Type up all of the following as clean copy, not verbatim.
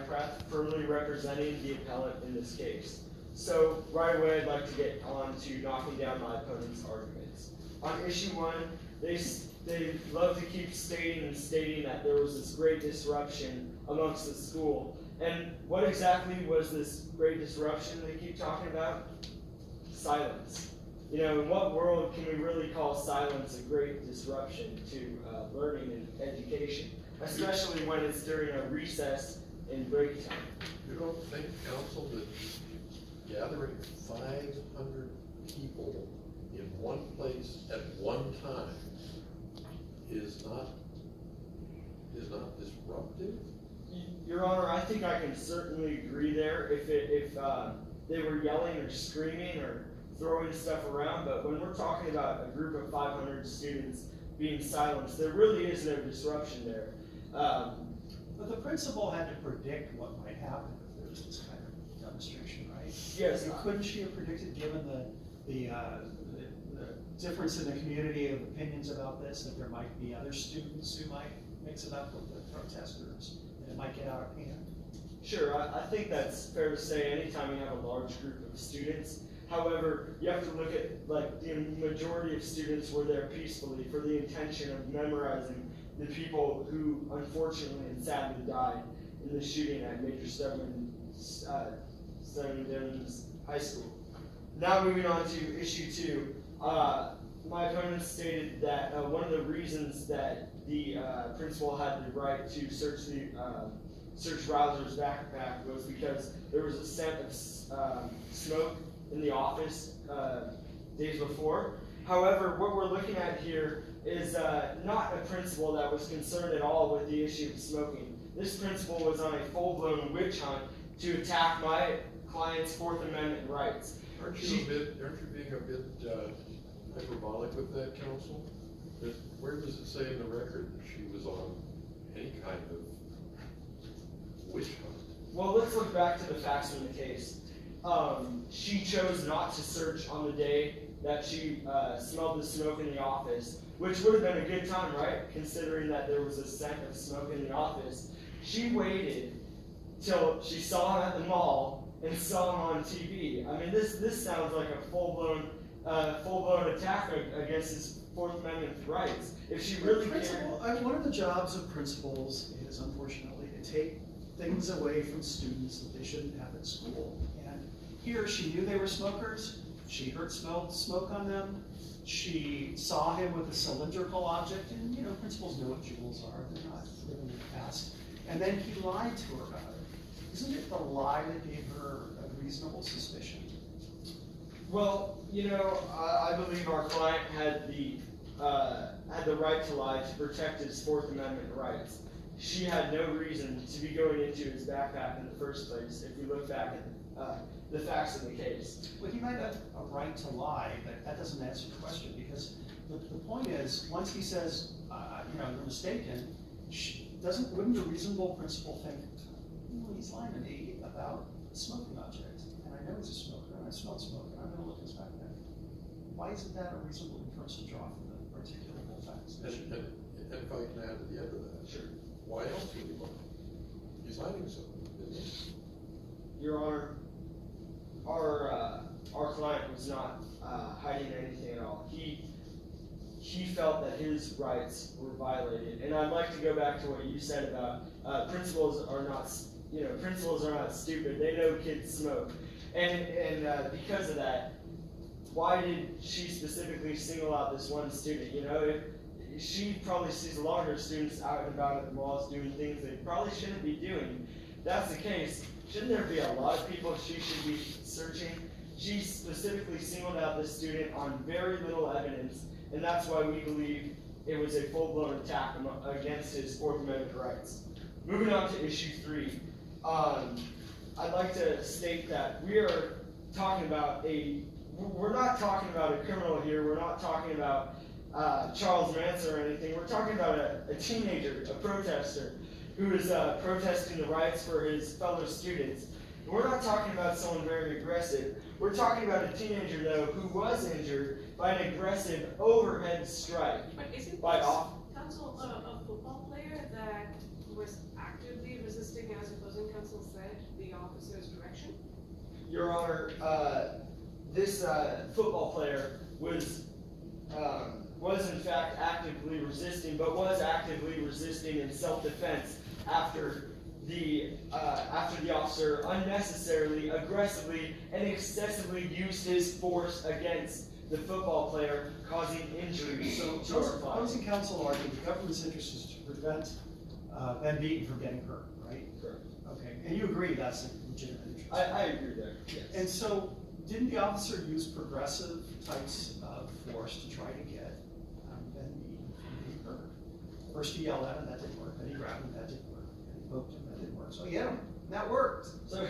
Craft, firmly representing the appellant in this case. So right away I'd like to get on to knocking down my opponent's arguments. On issue 1, they love to keep stating that there was this great disruption amongst the school. And what exactly was this great disruption they keep talking about? Silence. You know, in what world can we really call silence a great disruption to learning and education, especially when it's during a recess and break time? You don't think, counsel, that gathering 500 people in one place at one time is not disruptive? Your Honor, I think I can certainly agree there if they were yelling or screaming or throwing stuff around, but when we're talking about a group of 500 students being silenced, there really is no disruption there. But the principal had to predict what might happen if there was this kind of demonstration, right? Yes. Couldn't she have predicted, given the difference in the community of opinions about this, that there might be other students who might mix it up with the protesters, and it might get out of hand? Sure, I think that's fair to say anytime you have a large group of students. However, you have to look at, like, the majority of students were there peacefully for the intention of memorizing the people who unfortunately and sadly died in the shooting at Major Stedman's High School. Now moving on to issue 2, my opponent stated that one of the reasons that the principal had the right to search Rouser's backpack was because there was a scent of smoke in the office days before. However, what we're looking at here is not a principal that was concerned at all with the issue of smoking. This principal was on a full-blown witch hunt to attack my client's Fourth Amendment rights. Aren't you being a bit hyperbolic with that, counsel? Where does it say in the record that she was on any kind of witch hunt? Well, let's look back to the facts of the case. She chose not to search on the day that she smelled the smoke in the office, which would have been a good time, right? Considering that there was a scent of smoke in the office. She waited till she saw him at the mall and saw him on TV. I mean, this sounds like a full-blown attack against his Fourth Amendment rights. If she really cared. One of the jobs of principals is, unfortunately, to take things away from students that they shouldn't have at school. And here, she knew they were smokers. She smelled smoke on them. She saw him with a cylindrical object, and you know, principals know what jewels are. They're not living in the past. And then he lied to her about it. Isn't it the lie that gave her a reasonable suspicion? Well, you know, I believe our client had the right to lie to protect his Fourth Amendment rights. She had no reason to be going into his backpack in the first place, if you look back at the facts of the case. Well, he might have a right to lie, but that doesn't answer the question, because the point is, once he says, you know, you're mistaken, wouldn't a reasonable principal think, well, he's lying to me about a smoking object, and I know he's a smoker, and I smelled smoke, and I'm going to look at his backpack. Why isn't that a reasonable inference to draw from the articulable facts? And if I can add to the end of that, Sure. Why else would he lie? He's hiding something, isn't he? Your Honor, our client was not hiding anything at all. He felt that his rights were violated, and I'd like to go back to what you said about principals are not stupid. They know kids smoke, and because of that, why did she specifically single out this one student? You know, she probably sees a lot of her students out and about at the malls doing things they probably shouldn't be doing. If that's the case, shouldn't there be a lot of people she should be searching? She specifically singled out this student on very little evidence, and that's why we believe it was a full-blown attack against his Fourth Amendment rights. Moving on to issue 3, I'd like to state that we're not talking about a criminal here. We're not talking about Charles Manson or anything. We're talking about a teenager, a protester, who is protesting the rights for his fellow students. And we're not talking about someone very aggressive. We're talking about a teenager, though, who was injured by an aggressive overhead strike. But isn't by this off counsel a football player that was actively resisting as opposing counsel counsel said the officer's direction? Your Honor, this football player was in fact actively resisting, but was actively resisting in self-defense after the officer unnecessarily, aggressively, and excessively used his force against the football player, causing injury to our client. Opposing counsel argued the government's interest is to prevent Ben Beaton from getting hurt, right? Correct. Okay, and you agree that's a legitimate interest? I agree there, yes. And so, didn't the officer use progressive types of force to try to get Ben Beaton from being hurt? First he yelled at him, that didn't work, then he grabbed him, that didn't work, and he poked him, that didn't work, so he hit him, and that worked. So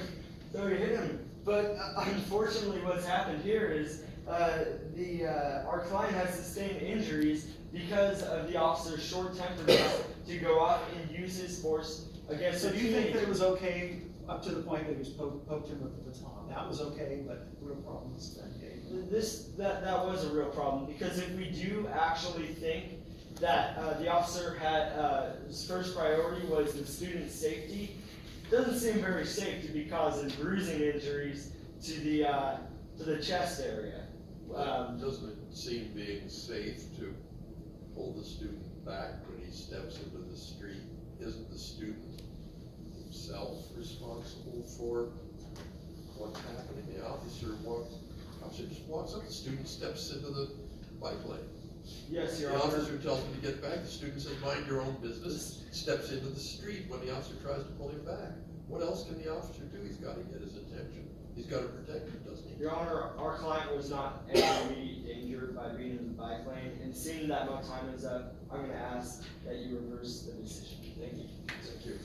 he hit him, but unfortunately what's happened here is our client has sustained injuries because of the officer's short-temperedness to go out and use his force against So a do you think teenager. that it was okay up to the point that he was poked him with the baton? That was okay, but the real problem was Ben Beaton. That was a real problem, because if we do actually think that the officer had his first priority was the student's safety, it doesn't seem very safe to be causing bruising injuries to the chest area. Doesn't it seem being safe to pull the student back when he steps into the street? Isn't the student himself responsible for what's happening? The officer just walks up, the student steps into the bike lane. Yes, Your The Honor. officer tells him to get back, the student says, mind your own business, steps into the street when the officer tries to pull him back. What else can the officer do? He's gotta get his attention. He's gotta protect him, doesn't he? Your Honor, our client was not in immediate danger by being in the bike lane, and seeing that my time is up, I'm gonna ask that you reverse the decision. Thank you. Thank you.